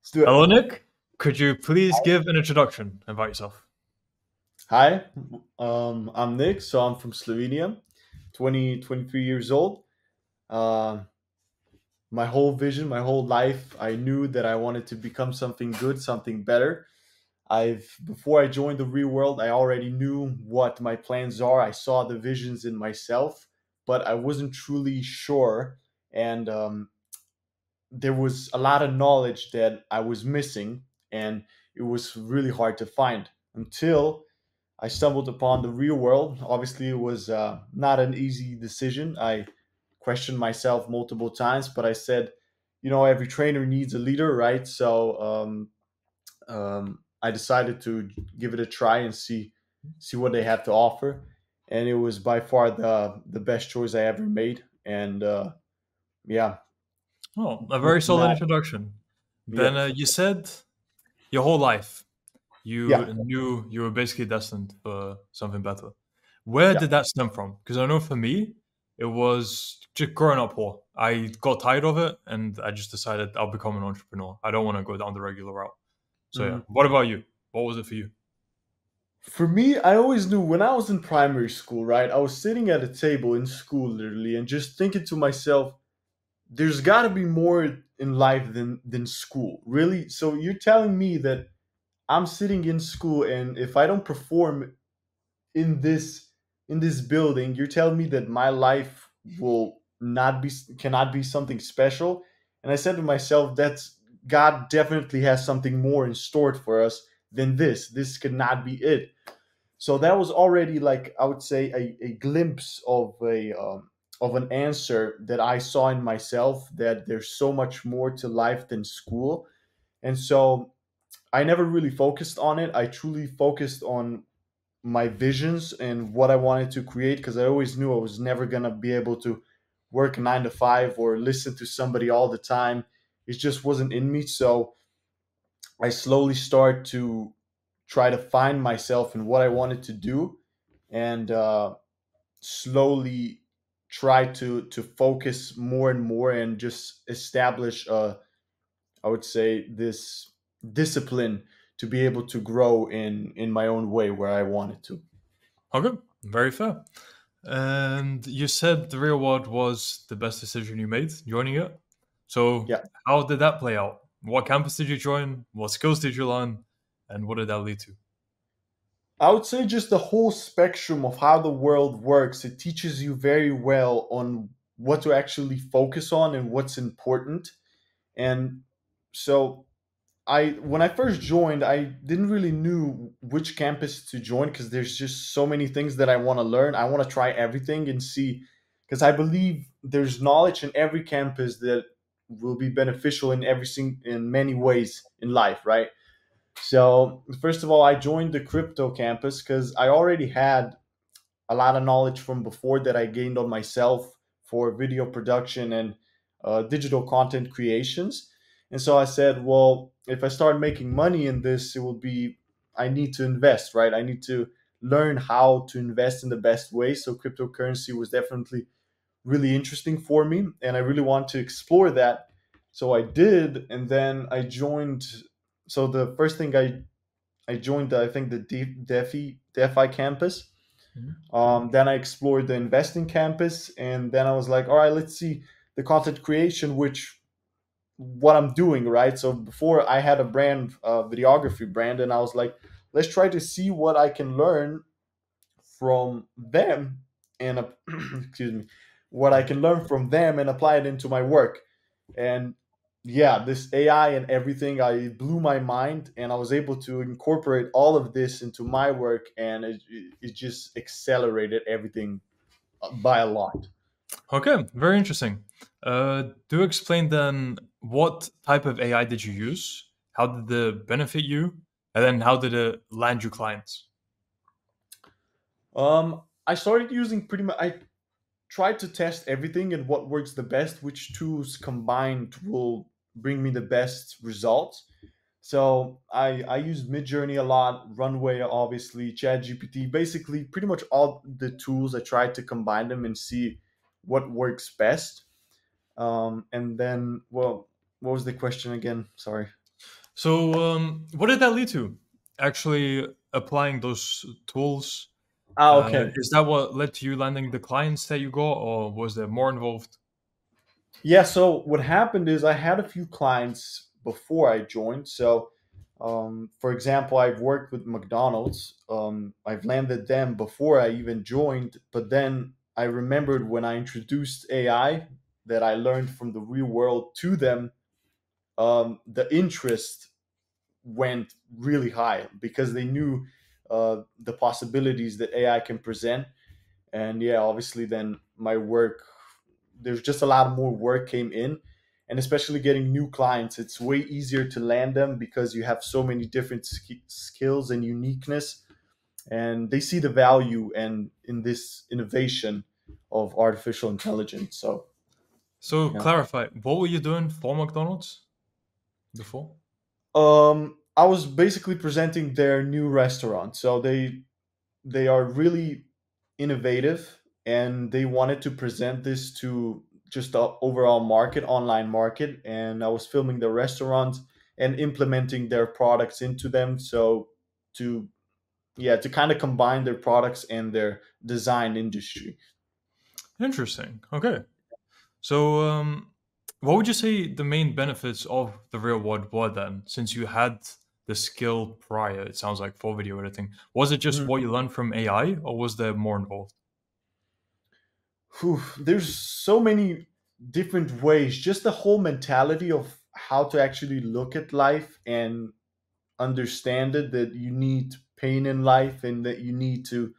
Let's do it. Hello, Nick. Could you please give an introduction about yourself? Hi, I'm Nick. So I'm from Slovenia, 23 years old. Uh, my whole vision, my whole life, I knew that I wanted to become something good, something better. Before I joined the real world, I already knew what my plans are. I saw the visions in myself, but I wasn't truly sure. And there was a lot of knowledge that I was missing, and it was really hard to find until I stumbled upon the real world. Obviously, it was not an easy decision. I questioned myself multiple times, but I said, every trainer needs a leader, right? So I decided to give it a try and see what they have to offer, and it was by far the best choice I ever made. And yeah, Oh, a very solid now, introduction. yeah, Then you said your whole life you yeah, knew you were basically destined for something better. Where yeah. did that stem from? Because I know for me, it was just growing up poor. I got tired of it and I just decided I'll become an entrepreneur. I don't want to go down the regular route. So, yeah. Mhm. What about you? What was it for you? For me, I always knew when I was in primary school, right? I was sitting at a table in school literally and just thinking to myself, there's got to be more in life than school. Really? So you're telling me that I'm sitting in school and if I don't perform in this in this building, you're telling me that my life will not be cannot be something special? And I said to myself, that's God definitely has something more in store for us than this. This could not be it. So that was already, like, I would say, a glimpse of an answer that I saw in myself, that there's so much more to life than school. And so I never really focused on it. I truly focused on my visions and what I wanted to create, because I always knew I was never going to be able to work 9 to 5 or listen to somebody all the time. It just wasn't in me. So I slowly start to try to find myself in what I wanted to do, and slowly try to focus more and more and just establish, I would say, this discipline to be able to grow in my own way where I wanted to. Okay, very fair. And you said the real world was the best decision you made joining it. So, Yeah. how did that play out? What campus did you join? What skills did you learn? And what did that lead to? I would say just the whole spectrum of how the world works. It teaches you very well on what to actually focus on and what's important. And so I when I first joined, I didn't really knew which campus to join, because there's just so many things that I want to learn. I want to try everything and see, because I believe there's knowledge in every campus that will be beneficial in many ways in life, right? So first of all, I joined the crypto campus because I already had a lot of knowledge from before that I gained on myself for video production and digital content creations. And so I said, well, if I start making money in this, I need to invest, right? I need to learn how to invest in the best way. So cryptocurrency was definitely really interesting for me, and I really want to explore that. So I did, and then I joined. So the first thing I joined, I think, the DeFi campus. Mhm. Then I explored the investing campus, and then I was like, all right, let's see the content creation, which what I'm doing, right? So before I had a brand, videography brand, and I was like, let's try to see what I can learn from them, and excuse me, what I can learn from them and apply it into my work. And yeah, this AI and everything, I it blew my mind, and I was able to incorporate all of this into my work, and it just accelerated everything by a lot. Okay, very interesting. Do explain then what type of AI did you use? How did it benefit you? And then how did it land you clients? I started using pretty much. I tried to test everything and what works the best, which tools combined will bring me the best results. So I used Midjourney a lot, Runway, obviously, ChatGPT, basically pretty much all the tools. I tried to combine them and see what works best. And then, well, what was the question again? Sorry. So, what did that lead to? Actually, applying those tools. Okay. Is that what led to you landing the clients that you got, or was there more involved? Yeah, so what happened is I had a few clients before I joined. So, for example, I've worked with McDonald's. I've landed them before I even joined, but then I remembered when I introduced AI that I learned from the real world to them, the interest went really high because they knew the possibilities that AI can present. And yeah, obviously then my work, there's just a lot more work came in, and especially getting new clients, it's way easier to land them because you have so many different skills and uniqueness, and they see the value and in this innovation of artificial intelligence. So So, yeah. clarify, what were you doing for McDonald's before? I was basically presenting their new restaurant. So they are really innovative, and they wanted to present this to just the overall market, online market, and I was filming the restaurant and implementing their products into them. So to, yeah, to kind of combine their products and their design industry. Interesting. Okay. So, what would you say the main benefits of the real world were then, since you had the skill prior? It sounds like for video editing. Was it just Mhm. what you learned from AI, or was there more involved? Whew, there's so many different ways, just the whole mentality of how to actually look at life and understand it, that you need pain in life and that you need to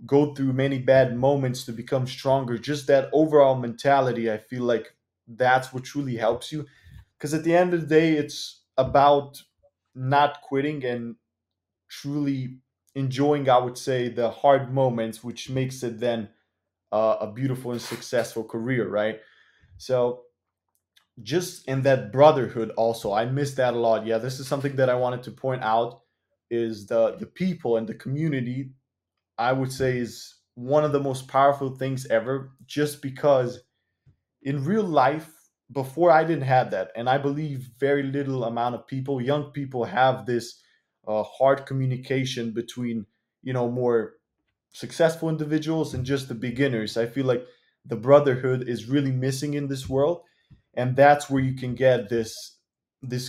go through many bad moments to become stronger. Just that overall mentality, I feel like that's what truly helps you, because at the end of the day it's about not quitting and truly enjoying, I would say, the hard moments, which makes it then a beautiful and successful career, right? So just in that brotherhood also, I miss that a lot. Yeah, this is something that I wanted to point out, is the people and the community, I would say, is one of the most powerful things ever, just because in real life, before, I didn't have that. And I believe very little amount of people, young people, have this hard communication between, more successful individuals and just the beginners. I feel like the brotherhood is really missing in this world, and that's where you can get this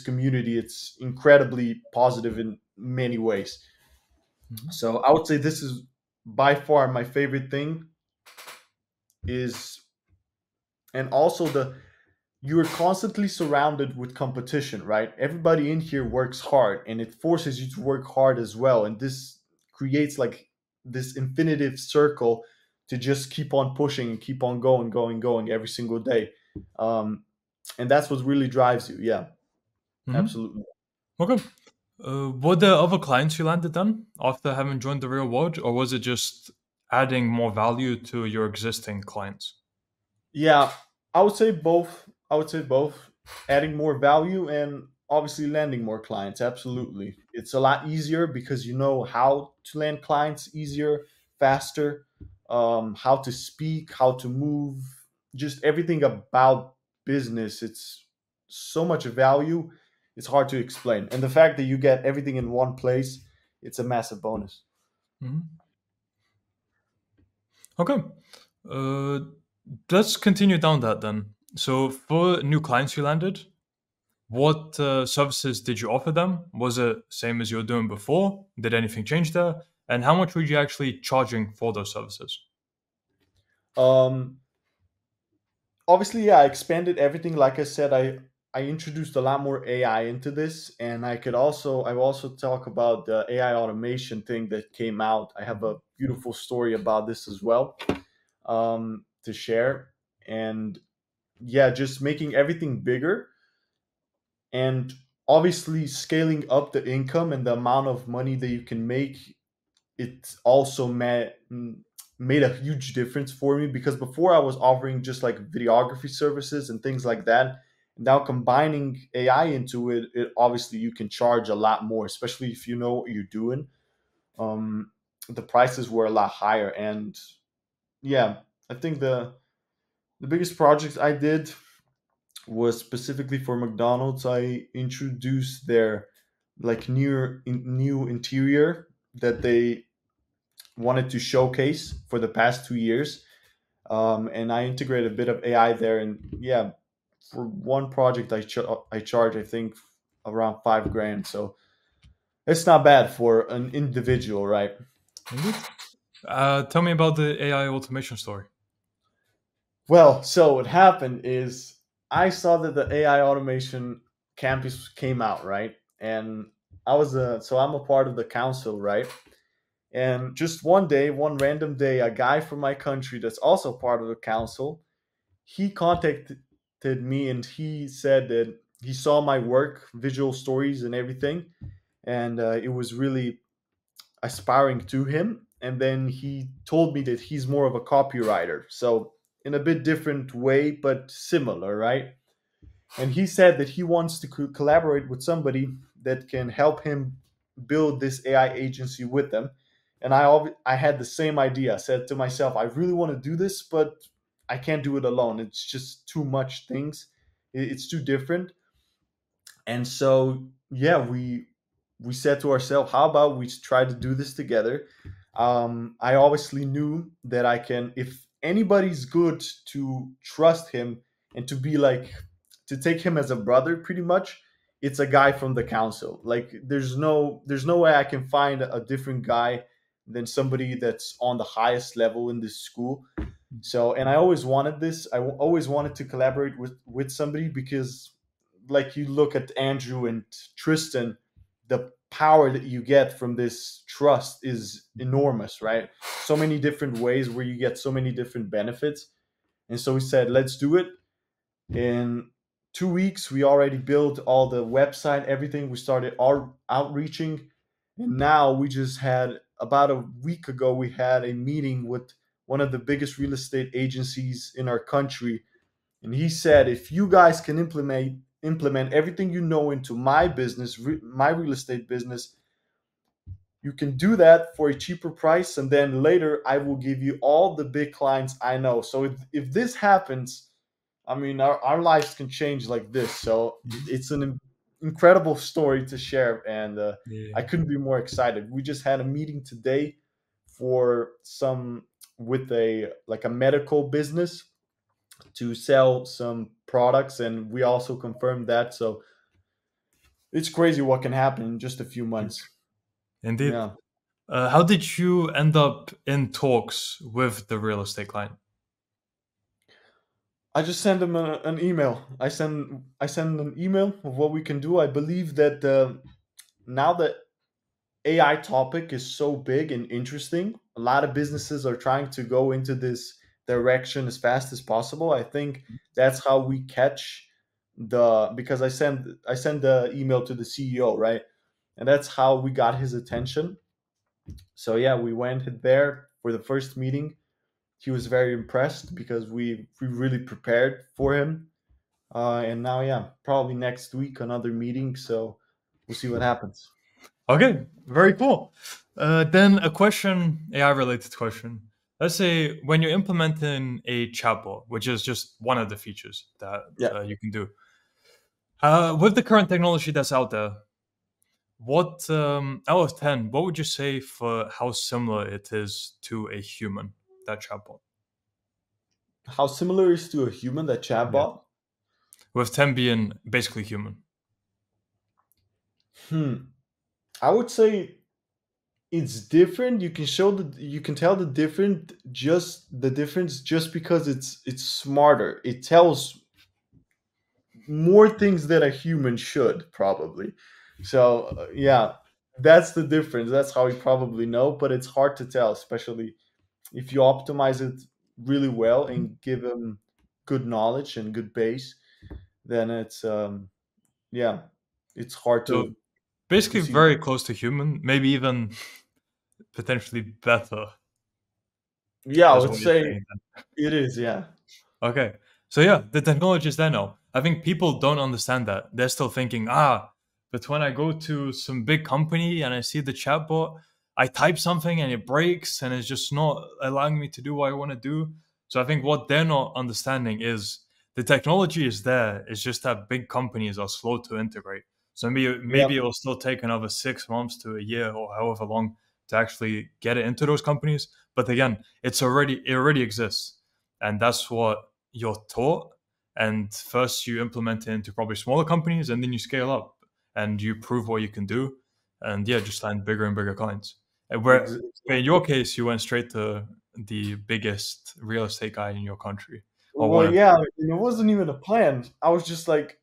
community. It's incredibly positive in many ways. Mhm. So I would say this is by far my favorite thing, is, and also the, you're constantly surrounded with competition, right? Everybody in here works hard, and it forces you to work hard as well, and this creates like this infinitive circle to just keep on pushing and keep on going every single day. um, and that's what really drives you. Yeah, Mhm. absolutely. Okay. Were there other clients you landed then after having joined the real world, or was it just adding more value to your existing clients? Yeah, I would say both. I would say both. Adding more value and obviously landing more clients. Absolutely. It's a lot easier because you know how to land clients easier, faster, how to speak, how to move, just everything about business. It's so much value. It's hard to explain. And the fact that you get everything in one place, it's a massive bonus. Mhm. Okay. Uh, let's continue down that then. So, for new clients you landed, what services did you offer them? Was it same as you were doing before? Did anything change there? And how much were you actually charging for those services? Um, Obviously, yeah, I expanded everything. Like I said, I introduced a lot more AI into this, and I will also talk about the AI automation thing that came out. I have a beautiful story about this as well, to share. And yeah, just making everything bigger, and obviously scaling up the income and the amount of money that you can make. It also made a huge difference for me, because before I was offering just like videography services and things like that. Now combining AI into it, obviously you can charge a lot more, especially if you know what you're doing. Um, the prices were a lot higher, and yeah, I think the biggest project I did was specifically for McDonald's. I introduced their like new interior that they wanted to showcase for the past 2 years, and I integrated a bit of AI there. And yeah, for one project, I charge, I think, around 5 grand. So it's not bad for an individual, right? Indeed. Tell me about the AI automation story. Well, so what happened is I saw that the AI automation campus came out, right? And I'm a part of the council, right? And just one day, one random day, a guy from my country that's also part of the council, he contacted me and he said that he saw my work, visual stories, and everything, and it was really aspiring to him. And then he told me that he's more of a copywriter, so in a bit different way, but similar, right? And he said that he wants to collaborate with somebody that can help him build this AI agency with them. And I had the same idea. I said to myself, I really want to do this, but I can't do it alone. It's just too much things. It's too different. And so yeah, we said to ourselves, how about we try to do this together? I obviously knew that I can, if anybody's good, to trust him and to be like, to take him as a brother pretty much, it's a guy from the council. Like there's no way I can find a different guy than somebody that's on the highest level in this school. So, and I always wanted this. Always wanted to collaborate with somebody, because like you look at Andrew and Tristan, the power that you get from this trust is enormous, right? So many different ways where you get so many different benefits. And so we said, let's do it. In 2 weeks, we already built all the website, everything. We started our outreaching, and now we just had, about a week ago, we had a meeting with one of the biggest real estate agencies in our country, and he said, if you guys can implement everything you know into my business, my real estate business, you can do that for a cheaper price, and then later I will give you all the big clients I know. So if this happens, I mean, our lives can change like this. So Mhm. it's an incredible story to share, and I Yeah. couldn't be more excited. We just had a meeting today for some, with a like a medical business, to sell some products, and we also confirmed that. So it's crazy what can happen in just a few months. Indeed. Yeah. How did you end up in talks with the real estate client? I just send them an email. I send an email of what we can do. I believe that now that AI topic is so big and interesting, a lot of businesses are trying to go into this direction as fast as possible. I think that's how we catch the, because I send the email to the CEO, right? And that's how we got his attention. So yeah, we went there for the first meeting. He was very impressed because we really prepared for him. And now, yeah, probably next week another meeting. So we'll see what happens. Okay, very cool. Then a question, AI related question. Let's say when you're implementing a chatbot, which is just one of the features that Yeah. you can do, with the current technology that's out there, what out of 10, what would you say for how similar it is to a human, that chatbot? How similar is to a human, that Yeah. chatbot? With 10 being basically human. Hmm. I would say it's different. You can tell the difference just because it's smarter. It tells more things that a human should probably. So yeah, that's the difference. That's how we probably know, but it's hard to tell, especially if you optimize it really well and give them good knowledge and good base. Then it's yeah, it's hard So to basically see. very close to human, maybe even potentially better, Yeah, I is would what you're say saying. it is. Yeah. Okay. So yeah, the technology is there now. I think people don't understand that. They're still thinking, but when I go to some big company and I see the chatbot, I type something and it breaks and it's just not allowing me to do what I want to do. So I think what they're not understanding is The technology is there. It's just that big companies are slow to integrate. So Yeah, maybe it'll still take another 6 months to a year or however long to actually get it into those companies. But again, it already exists, and that's what you're taught. And first you implement it into probably smaller companies, and then you scale up and you prove what you can do, and yeah, just land bigger and bigger clients. And where in your exactly. case, you went straight to the biggest real estate guy in your country, or Well, one of. yeah, and it wasn't even a plan. I was just like,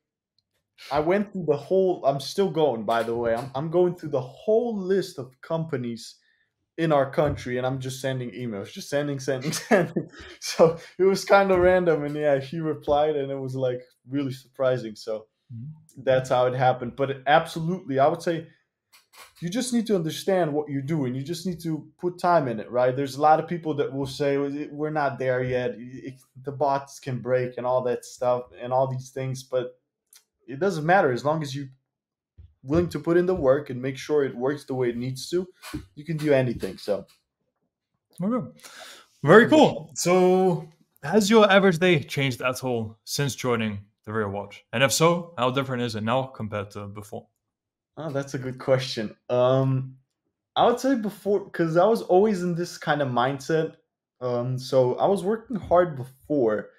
I went through the whole. I'm still going, by the way. I'm going through the whole list of companies in our country, and I'm just sending emails, just sending, sending, sending. So it was kind of random, and yeah, he replied, and it was like really surprising. So that's how it happened. But absolutely, I would say you just need to understand what you're doing. You just need to put time in it, right? There's a lot of people that will say, "Well, we're not there yet. The bots can break and all that stuff and all these things," but it doesn't matter as long as you're willing to put in the work and make sure it works the way it needs to. You can do anything. So Okay. Very for sure. cool. So, has your average day changed at all since joining the Real Watch? And if so, how different is it now compared to before? Oh, that's a good question. I would say before, because I was always in this kind of mindset. So I was working hard before,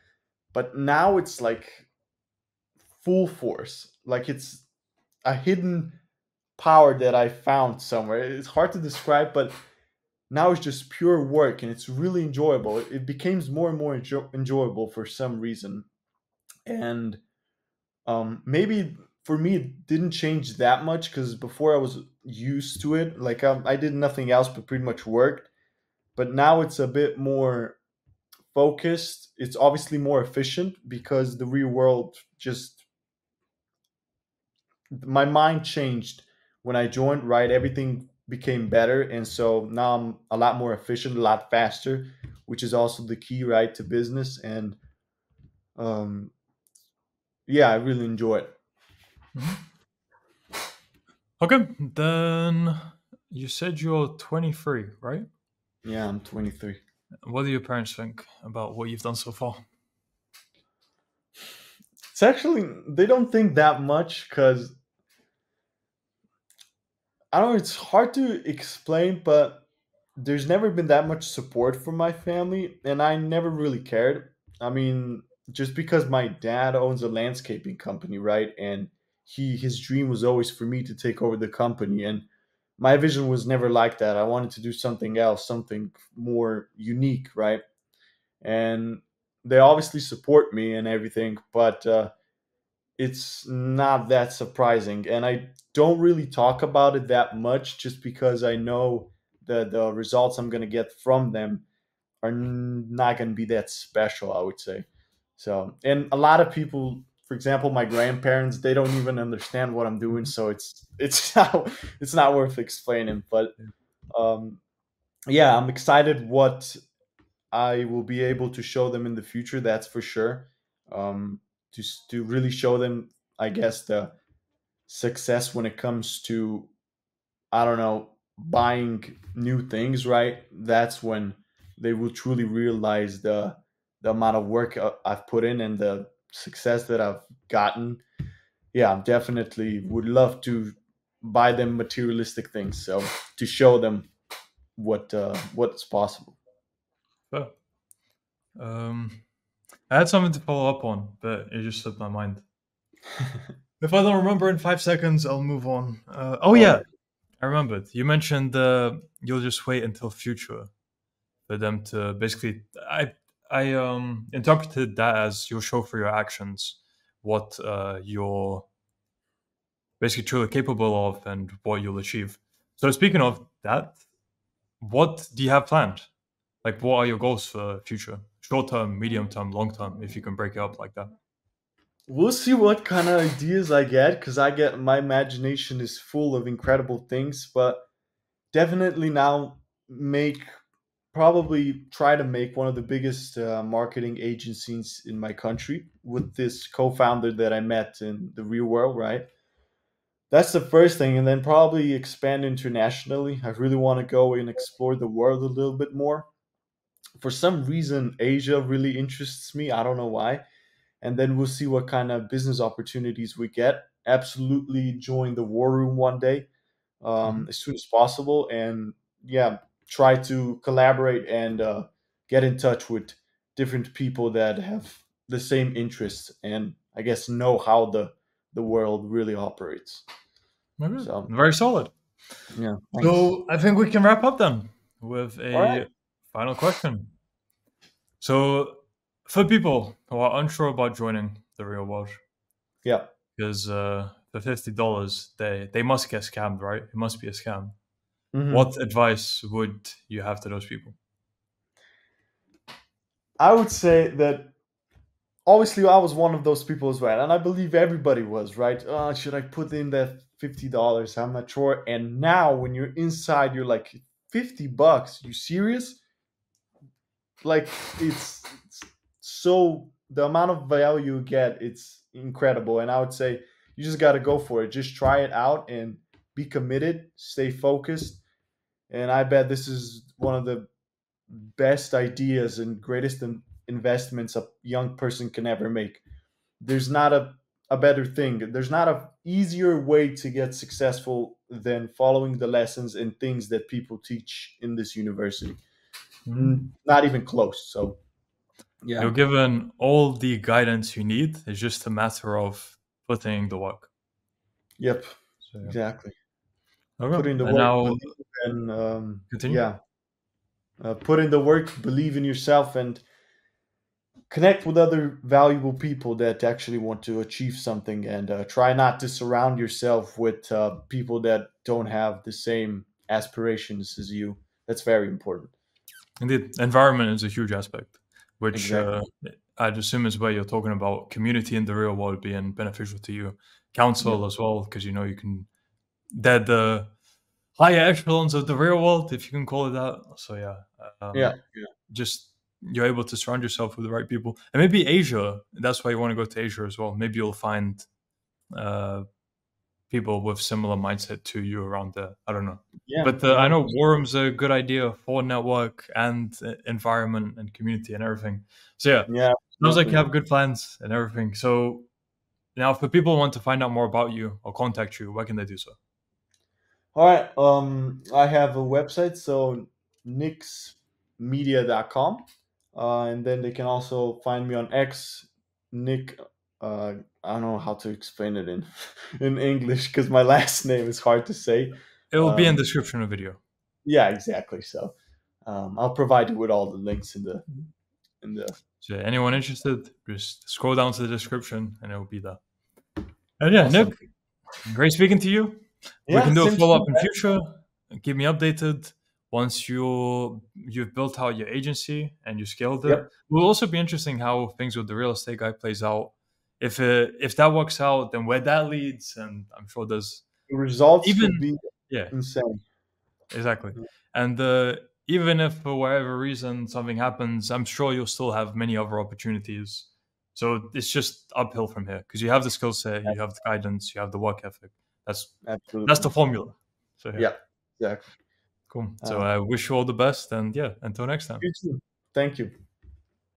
but now it's like full force. Like it's a hidden power that I found somewhere. It's hard to describe, but now it's just pure work and it's really enjoyable. It becomes more and more enjoyable for some reason. And maybe for me, it didn't change that much because before I was used to it. Like I did nothing else but pretty much worked. But now it's a bit more focused. It's obviously more efficient because the real world just my mind changed when I joined, right? Everything became better. And so now I'm a lot more efficient, a lot faster, which is also the key, right, to business. And um, yeah, I really enjoy it. Mhm. Okay, then you said you're 23, right? Yeah, I'm 23. What do your parents think about what you've done so far? It's actually, they don't think that much because I don't know, it's hard to explain, but there's never been that much support from my family, and I never really cared. I mean, just because my dad owns a landscaping company, right? And his dream was always for me to take over the company, and my vision was never like that. I wanted to do something else, something more unique, right? And they obviously support me and everything, but it's not that surprising. And I don't really talk about it that much just because I know the results I'm going to get from them are not going to be that special, I would say. So, and a lot of people, for example, my grandparents, they don't even understand what I'm doing. Mhm. So it's not worth explaining. But um, yeah, I'm excited what I will be able to show them in the future. That's for sure. To really show them, I guess, the success when it comes to, I don't know, buying new things. Right, that's when they will truly realize the amount of work I've put in and the success that I've gotten. Yeah, I definitely would love to buy them materialistic things, so to show them what's possible. Fair. Um, I had something to follow up on, but it just slipped my mind. If I don't remember in 5 seconds, I'll move on. Oh All yeah, right. I remembered. You mentioned you'll just wait until future for them to basically. I interpreted that as you'll show for your actions what you're basically truly capable of and what you'll achieve. So speaking of that, what do you have planned? Like, what are your goals for future? Short term, medium term, long term, if you can break it up like that. We'll see what kind of ideas I get because I get my imagination is full of incredible things, but definitely now make probably try to make one of the biggest marketing agencies in my country with this co-founder that I met in the real world, right? That's the first thing, and then probably expand internationally. I really want to go and explore the world a little bit more. For some reason, Asia really interests me. I don't know why. and then we'll see what kind of business opportunities we get. Absolutely join the war room one day, Mhm. as soon as possible, and yeah, try to collaborate and get in touch with different people that have the same interests, and I guess know how the world really operates. Okay. So Very solid. yeah, thanks. So I think we can wrap up then with All right. a final question. So, for people who are unsure about joining the real world, Yeah. because for $50 they must get scammed, right? It must be a scam. Hmm. What advice would you have to those people? I would say that obviously I was one of those people as well, and I believe everybody was, right. Should I put in that $50? I'm not sure. And now when you're inside, you're like, $50? You serious? Like, it's so, the amount of value you get, it's incredible. And I would say you just got to go for it. Just try it out and be committed, stay focused. And I bet this is one of the best ideas and greatest investments a young person can ever make. There's not a better thing. There's not a easier way to get successful than following the lessons and things that people teach in this university. Mhm. Not even close. So yeah. You're given all the guidance you need. It's just a matter of putting the work. Yep. So yeah. Exactly. Okay. Put in the And work, now believe, and continue. yeah, put in the work, believe in yourself, and connect with other valuable people that actually want to achieve something, and try not to surround yourself with people that don't have the same aspirations as you. That's very important. Indeed, environment is a huge aspect, which Exactly. I'd assume is where you're talking about community in the real world being beneficial to you. Yeah. Council as well, because you know you can they're the higher echelons of the real world, if you can call it that. So yeah, Yeah. um, just you're able to surround yourself with the right people, and maybe Asia. That's why you want to go to Asia as well. Maybe you'll find uh, people with similar mindset to you around there. I don't know. Yeah. But I Yeah. know Worm's a good idea for network and environment and community and everything. So yeah, Yeah. sounds like you Absolutely. have good plans and everything. So now, if people want to find out more about you or contact you, where can they do so? All right. I have a website, so nixmedia.com. And then they can also find me on X, Nick. I don't know how to explain it in in English because my last name is hard to say. It will be in the Um, description of the video. yeah, exactly. So I'll provide you with all the links in the. So anyone interested, just scroll down to the description and it will be there. And yeah, Nick, Awesome. great speaking to you. We Yeah, can do a same to follow you, up in future. Keep me updated once you've built out your agency and you scaled man. it. Yep. It will also be interesting how things with the real estate guy plays out. If that works out, then where that leads, and I'm sure there's The results even could be yeah, insane. exactly. And even if for whatever reason something happens, I'm sure you'll still have many other opportunities. So it's just uphill from here because you have the skill set, you have the guidance, you have the work ethic. That's that's Absolutely. the formula. So yeah, Yeah. Exactly. cool. So Um, I wish you all the best, and yeah, until next time. you too. Thank you.